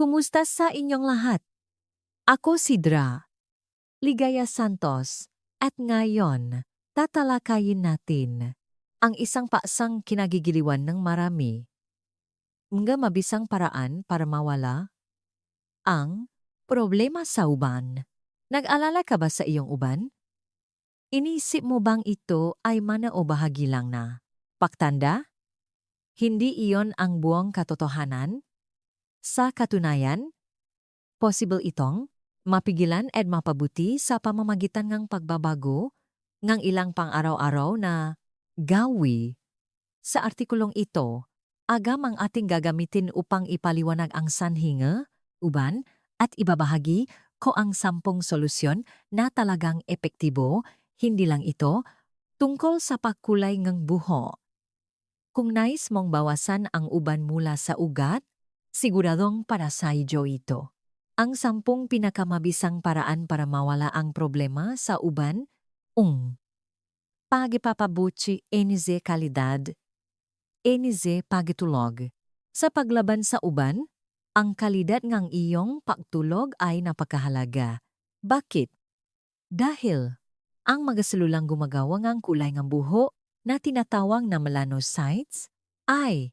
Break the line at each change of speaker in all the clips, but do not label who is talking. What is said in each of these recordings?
Kumusta sa inyong lahat? Ako si Dra, Ligaya Santos, at ngayon, tatalakayin natin ang isang paksang kinagigiliwan ng marami. Mga mabisang paraan para mawala ang problema sa uban. Nag-alala ka ba sa iyong uban? Inisip mo bang ito ay mana o bahagi lang na paktanda? Hindi iyon ang buong katotohanan? Sa katunayan, possible itong mapigilan at mapabuti sa pamamagitan ng pagbabago ng ilang pang-araw-araw na gawi. Sa artikulong ito, agam ang ating gagamitin upang ipaliwanag ang sanhinga, uban, at ibabahagi ko ang 10 solusyon na talagang epektibo, hindi lang ito, tungkol sa pagkulay ng buho. Kung nais mong bawasan ang uban mula sa ugat, siguradong para sa iyo ito. Ang 10 pinakamabisang paraan para mawala ang problema sa uban, pagipapabuti enize kalidad, enize pagitulog. Sa paglaban sa uban, ang kalidad ng iyong pagtulog ay napakahalaga. Bakit? Dahil ang mga selulang gumagawa ng kulay ng buho na tinatawag na melanocytes ay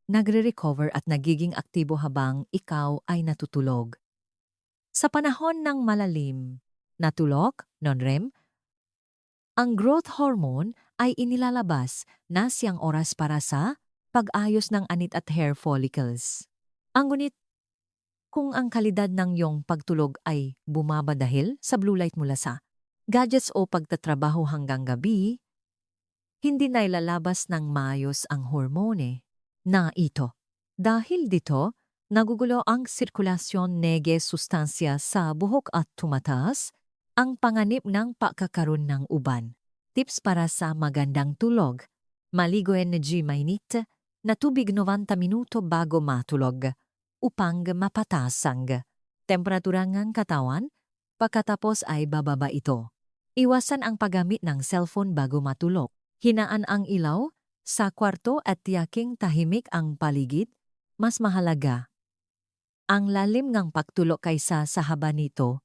nagre-recover at nagiging aktibo habang ikaw ay natutulog. Sa panahon ng malalim na tulog, non-REM, ang growth hormone ay inilalabas na siyang oras para sa pag-ayos ng anit at hair follicles. Ang ngunit, kung ang kalidad ng iyong pagtulog ay bumaba dahil sa blue light mula sa gadgets o pagtatrabaho hanggang gabi, hindi na ilalabas ng maayos ang hormone na ito. Dahil dito, nagugulo ang sirkulasyon nege sustansya sa buhok at tumataas ang panganib ng pagkakaroon ng uban. Tips para sa magandang tulog. Maligo energy mainit na tubig 90 minuto bago matulog upang mapataas ang temperatura ng katawan, pagkatapos ay bababa ito. Iwasan ang paggamit ng cellphone bago matulog. Hinaan ang ilaw sa kwarto at tiyaking tahimik ang paligid. Mas mahalaga ang lalim ng pagtulog kaysa sa haba nito.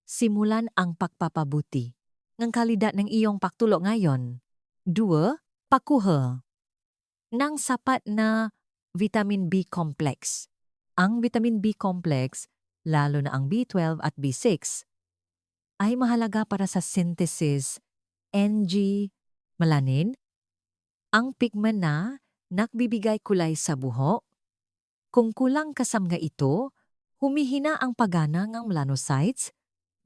Simulan ang pagpapabuti ng kalidad ng iyong pagtulog ngayon. 2. Pakuha ng sapat na vitamin B complex. Ang vitamin B complex, lalo na ang B12 at B6, ay mahalaga para sa synthesis ng melanin, ang pigment na nagbibigay kulay sa buhok. Kung kulang kasama ito, humihina ang pagana ng melanocytes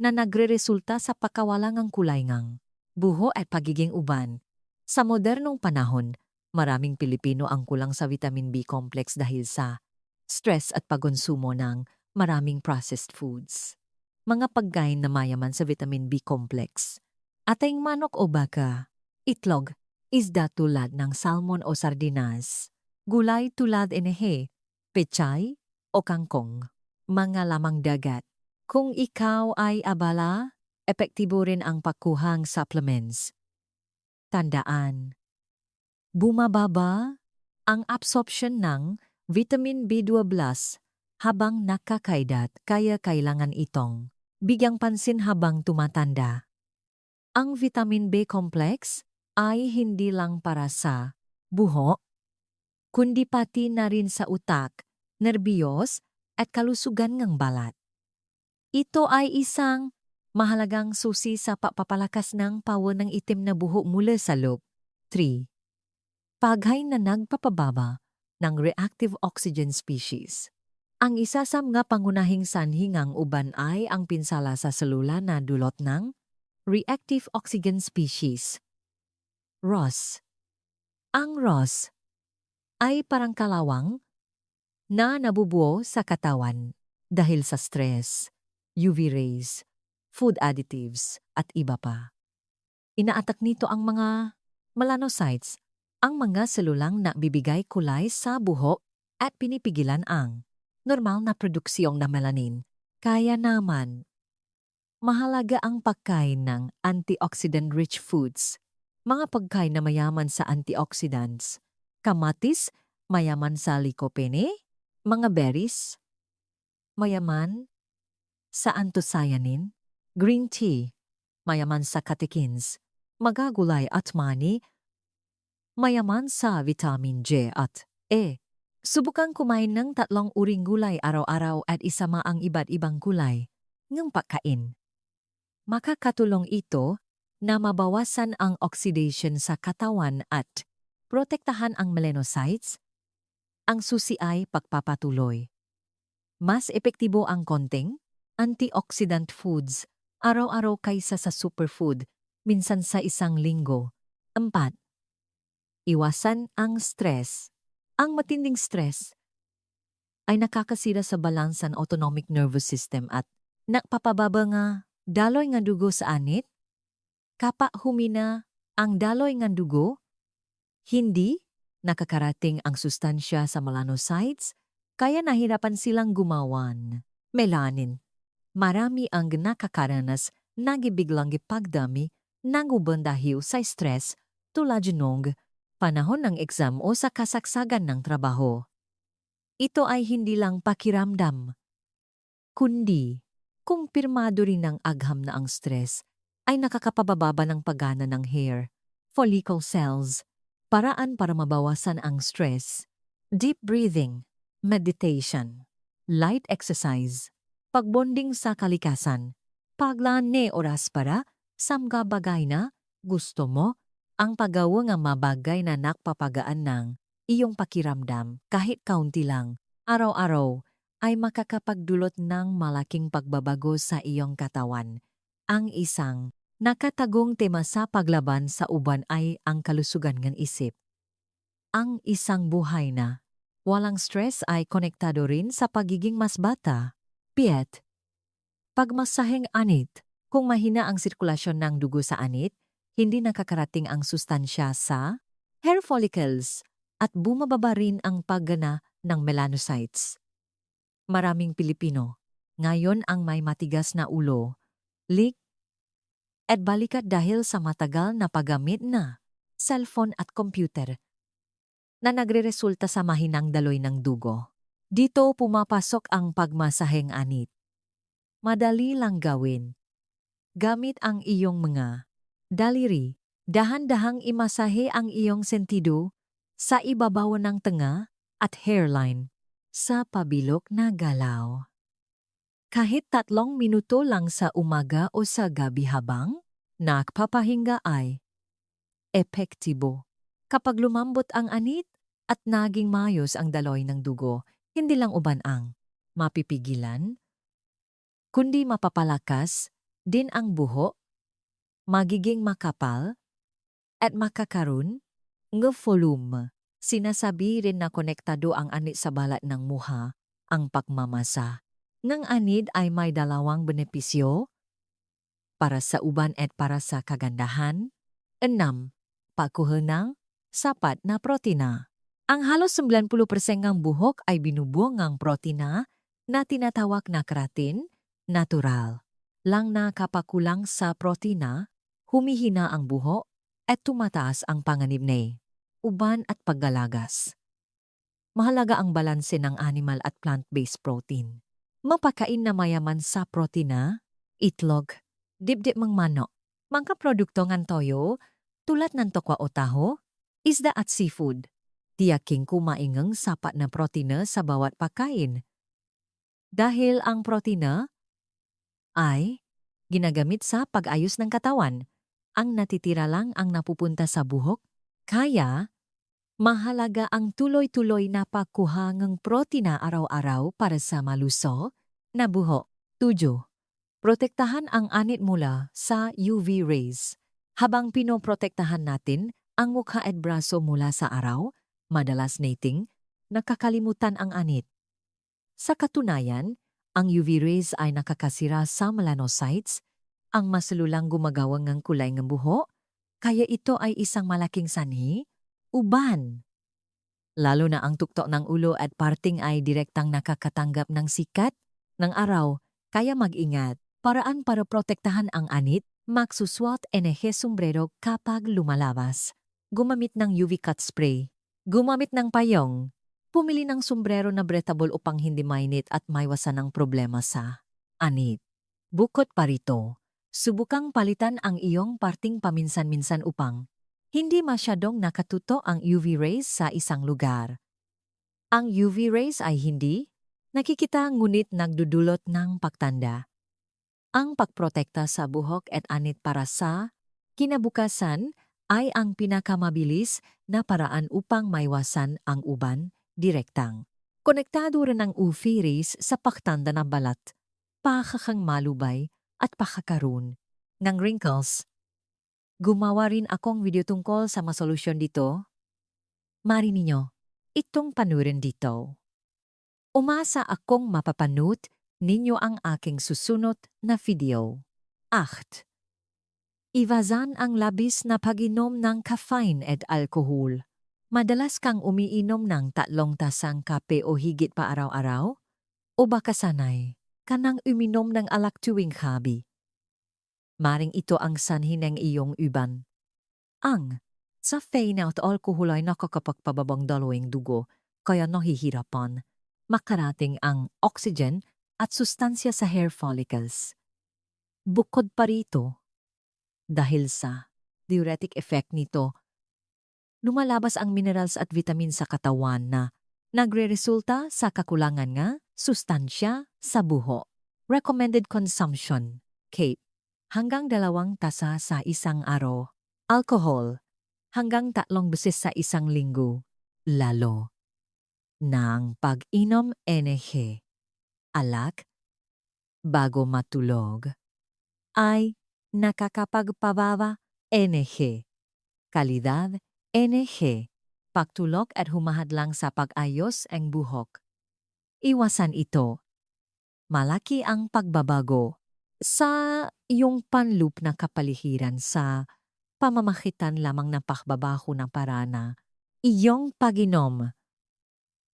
na nagre-resulta sa pagkawala ng kulay ng buho at pagiging uban. Sa modernong panahon, maraming Pilipino ang kulang sa vitamin B complex dahil sa stress at pagkonsumo ng maraming processed foods. Mga pagkain na mayaman sa vitamin B complex. Ating manok o baka, itlog, isda tulad ng salmon o sardinas, gulay tulad enehe, pechay o kangkong, mga lamang dagat. Kung ikaw ay abala, epektibo rin ang pagkuhang supplements. Tandaan, bumababa ang absorption ng vitamin B12 habang nakakaidat, kaya kailangan itong bigyang pansin habang tumatanda. Ang vitamin B complex ay hindi lang para sa buhok, kundi pati na rin sa utak, nerbiyos at kalusugan ng balat. Ito ay isang mahalagang susi sa pagpapalakas ng pawo ng itim na buhok mula sa loob. 3. Paghay na nagpapababa ng reactive oxygen species. Ang isa sa mga pangunahing sanhi ng uban ay ang pinsala sa selula na dulot ng reactive oxygen species. ROS. Ang ROS ay parang kalawang na nabubuo sa katawan dahil sa stress, UV rays, food additives, at iba pa. Inaatak nito ang mga melanocytes, ang mga selulang nagbibigay kulay sa buhok at pinipigilan ang normal na produksyong na melanin. Kaya naman, mahalaga ang pagkain ng antioxidant-rich foods, mga pagkain na mayaman sa antioxidants, kamatis, mayaman sa lycopene, mga berries, mayaman sa anthocyanin, green tea, mayaman sa catechins, magagulay at mani, mayaman sa vitamin J at E. Subukang kumain ng 3 uring gulay araw-araw at isama ang iba't ibang gulay ng pagkain. Makakatulong ito na mabawasan ang oxidation sa katawan at protektahan ang melanocytes. Ang susi ay pagpapatuloy. Mas epektibo ang konting antioxidant foods araw-araw kaysa sa superfood, minsan sa isang linggo. 4. Iwasan ang stress. Ang matinding stress ay nakakasira sa balansan autonomic nervous system at nagpapababa nga daloy nga dugo sa anit. Kapag humina ang daloy nga dugo, hindi nakakarating ang sustansya sa melanocytes, kaya nahirapan silang gumawan. Melanin. Marami ang nakakaranas nagibiglang ipagdami ng uban dahil sa stress tulad ng panahon ng exam o sa kasaksagan ng trabaho. Ito ay hindi lang pakiramdam, kundi kumpirmado rin ng agham na ang stress ay nakakapababa ng paggana ng hair, follicle cells, paraan para mabawasan ang stress, deep breathing, meditation, light exercise, pagbonding sa kalikasan, paglaan ni oras para sa mga bagay na gusto mo, ang paggawa nga mabagay na nakpapagaan ng iyong pakiramdam kahit kaunti lang, araw-araw, ay makakapagdulot ng malaking pagbabago sa iyong katawan. Ang isang nakatagong tema sa paglaban sa uban ay ang kalusugan ng isip. Ang isang buhay na walang stress ay konektado rin sa pagiging mas bata. Piet. Pagmasaheng anit. Kung mahina ang sirkulasyon ng dugo sa anit, hindi nakakarating ang sustansya sa hair follicles at bumababa rin ang paggana ng melanocytes. Maraming Pilipino ngayon ang may matigas na ulo, leak, at balikat dahil sa matagal na paggamit na cellphone at computer na nagreresulta sa mahinang daloy ng dugo. Dito pumapasok ang pagmasaheng anit. Madali lang gawin. Gamit ang iyong mga daliri, dahan-dahang imasahe ang iyong sentido sa ibabaw ng tenga at hairline sa pabilok na galaw. Kahit 3 minuto lang sa umaga o sa gabi habang nagpapahinga ay epektibo. Kapag lumambot ang anit at naging mayos ang daloy ng dugo, hindi lang uban ang mapipigilan, kundi mapapalakas din ang buho, magiging makapal, at makakaroon ng volume. Sinasabi rin na konektado ang anit sa balat ng muha, ang pagmamasa. Ng anit ay may 2 benepisyo para sa uban at para sa kagandahan. 6. Pagkuha ng sapat na protina. Ang halos 90% ng buhok ay binubuo ng protina na tinatawag na keratin, natural. Lang na kapakulang sa protina, humihina ang buhok at tumataas ang panganib ni uban at paggalagas. Mahalaga ang balanse ng animal at plant-based protein. Mapakain na mayaman sa protina, itlog, dibdib ng manok, mga produkto ng toyo, tulad ng tokwa o taho, isda at seafood. Tiyaking kumain ng sapat na protina sa bawat pagkain. Dahil ang protina ay ginagamit sa pag-ayos ng katawan, ang natitira lang ang napupunta sa buhok, kaya mahalaga ang tuloy-tuloy na pagkuha ng protina araw-araw para sa maluso na buhok. 7. Protektahan ang anit mula sa UV rays. Habang pinoprotektahan natin ang mukha at braso mula sa araw, madalas nating nakakalimutan ang anit. Sa katunayan, ang UV rays ay nakakasira sa melanocytes, ang masalulang gumagawa ng kulay ng buhok, kaya ito ay isang malaking sanhi, uban. Lalo na ang tuktok ng ulo at parting ay direktang nakakatanggap ng sikat ng araw, kaya mag-ingat. Paraan para protektahan ang anit, magsuswat enehe sombrero kapag lumalabas. Gumamit ng UV cut spray. Gumamit ng payong, Pumili ng sombrero na breathable upang hindi mainit at maiwasan ang problema sa anit. Bukod pa rito, subukang palitan ang iyong parting paminsan-minsan upang hindi masyadong nakatuto ang UV rays sa isang lugar. Ang UV rays ay hindi nakikita ngunit nagdudulot ng pagtanda. Ang pagprotekta sa buhok at anit para sa kinabukasan ay ang pinakamabilis na paraan upang maiwasan ang uban direktang. Konektado rin ang UV rays sa pagtanda ng balat, pakakang malubay at pakakaroon ng wrinkles. Gumawa rin akong video tungkol sa masolusyon dito. Mari ninyo itong panurin dito. Umasa akong mapapanood ninyo ang aking susunod na video. 8. Iwasan ang labis na pag-inom ng caffeine at alkohol. Madalas kang umiinom ng 3 tasang kape o higit pa araw-araw? O baka sanay ka nang uminom ng alak tuwing gabi? Maring ito ang sanhi ng iyong uban. Ang caffeine at alkohol ay nakakapagpababang dalawang dugo kaya nahihirapan makarating ang oxygen at sustansya sa hair follicles. Bukod pa rito, dahil sa diuretic effect nito, lumalabas ang minerals at vitamin sa katawan na nagre-resulta sa kakulangan nga sustansya sa buho. Recommended consumption, Cape, hanggang 2 tasa sa isang araw. Alcohol, hanggang 3 beses sa isang linggo. Lalo ng pag-inom enerhe, alak, bago matulog, ay nakakapagpababa enerhe, kalidad enerhe, pagtulog at humahadlang sa pag-ayos ang buhok. Iwasan ito. Malaki ang pagbabago sa iyong panloop na kapaligiran sa pamamagitan lamang ng pagbabago ng parana. Iyong pag-inom.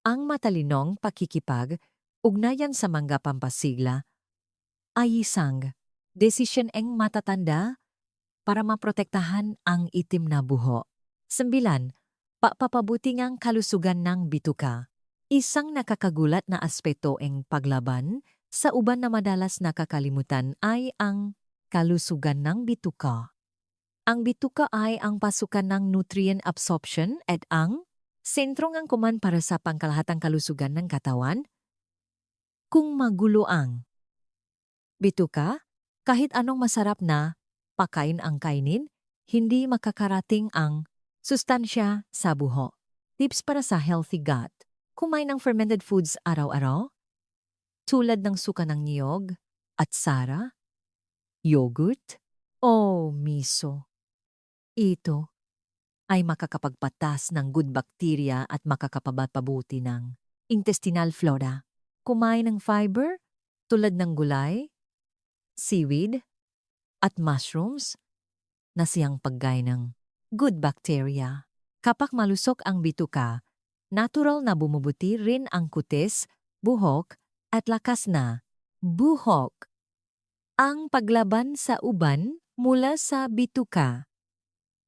Ang matalinong pakikipag-ugnayan sa mga pampasigla ay isang desisyon ang matatanda para maprotektahan ang itim na buho. 9. Papapabuti ang kalusugan ng bituka. Isang nakakagulat na aspeto ang paglaban sa uban na madalas nakakalimutan ay ang kalusugan ng bituka. Ang bituka ay ang pasukan ng nutrient absorption at ang sentro ng kuman para sa pangkalahatang kalusugan ng katawan. Kung magulo ang bituka, kahit anong masarap na pakain ang kainin, hindi makakarating ang sustansya sa buho. Tips para sa healthy gut. Kumain ng fermented foods araw-araw, tulad ng suka ng niyog, atsara, yogurt, o miso. Ito ay makakapagpatas ng good bacteria at makakapababuti ng intestinal flora. Kumain ng fiber tulad ng gulay, seaweed, at mushrooms na siyang paggay ng good bacteria. Kapag malusok ang bituka, natural na bumubuti rin ang kutis, buhok, at lakas na buhok. Ang paglaban sa uban mula sa bituka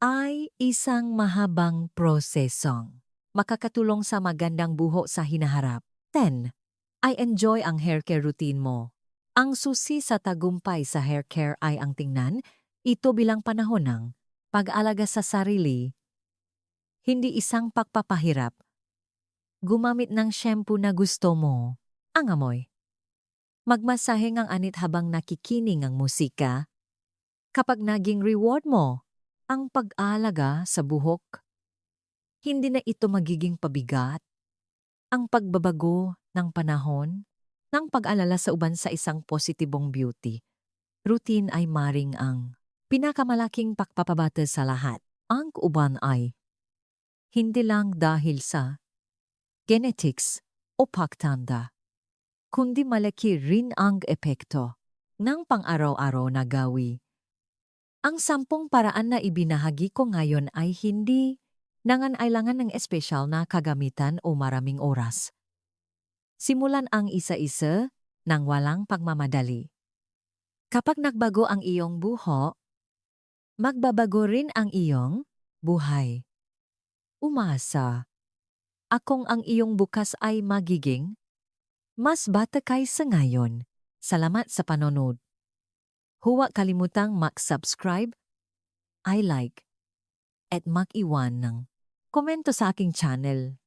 ay isang mahabang prosesong makakatulong sa magandang buho sa hinaharap. 10. I enjoy ang hair care routine mo. Ang susi sa tagumpay sa hair care ay ang tingnan ito bilang panahon ng pag-alaga sa sarili, hindi isang pagpapahirap. Gumamit ng shampoo na gusto mo. Ang amoy. Magmasaheng ang anit habang nakikinig ang musika. Kapag naging reward mo ang pag-alaga sa buhok, hindi na ito magiging pabigat. Ang pagbabago ng panahon, ng pag-alala sa uban sa isang positibong beauty routine ay maring ang pinakamalaking pagpapabata sa lahat. Ang uban ay hindi lang dahil sa genetics o pagtanda, kundi malaki rin ang epekto ng pang-araw-araw na gawi. Ang 10 paraan na ibinahagi ko ngayon ay hindi nangangailangan ng espesyal na kagamitan o maraming oras. Simulan ang isa-isa nang walang pagmamadali. Kapag nagbago ang iyong buho, magbabago rin ang iyong buhay. Umasa akong ang iyong bukas ay magiging mas bata kaysa ngayon. Salamat sa panonood. Huwag kalimutang mag-subscribe, I like, at mag-iwan ng komento sa aking channel.